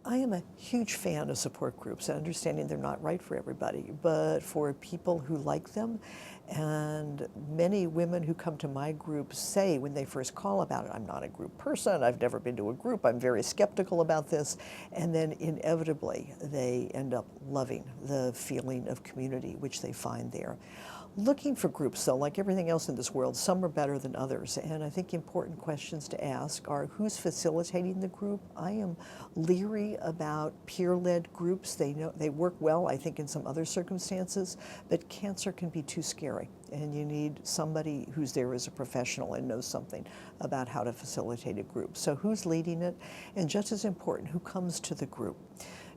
I am a huge fan of support groups, understanding they're not right for everybody, but for people who like them, and many women who come to my group say when they first call about it, I'm not a group person, I've never been to a group, I'm very skeptical about this, and then inevitably they end up loving the feeling of community which they find there. Looking for groups, though, like everything else in this world, some are better than others. And I think important questions to ask are who's facilitating the group? I am leery about peer-led groups. They work well, I think, in some other circumstances, but cancer can be too scary. And you need somebody who's there as a professional and knows something about how to facilitate a group. So who's leading it? And just as important, who comes to the group?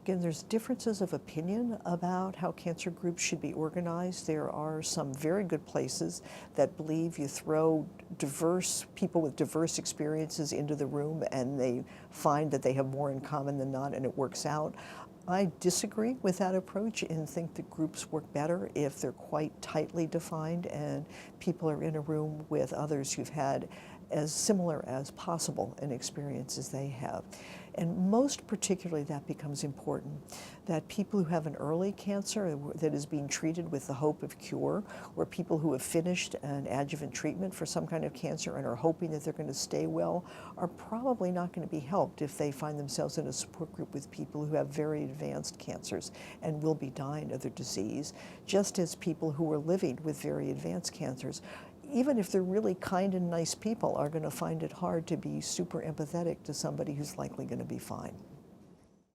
Again, there's differences of opinion about how cancer groups should be organized. There are some very good places that believe you throw diverse people with diverse experiences into the room and they find that they have more in common than not and it works out. I disagree with that approach and think that groups work better if they're quite tightly defined and people are in a room with others who've had as similar as possible an experience as they have. And most particularly that becomes important, that people who have an early cancer that is being treated with the hope of cure, or people who have finished an adjuvant treatment for some kind of cancer and are hoping that they're going to stay well, are probably not going to be helped if they find themselves in a support group with people who have very advanced cancers and will be dying of their disease, just as people who are living with very advanced cancers, even if they're really kind and nice people, are going to find it hard to be super empathetic to somebody who's likely going to be fine.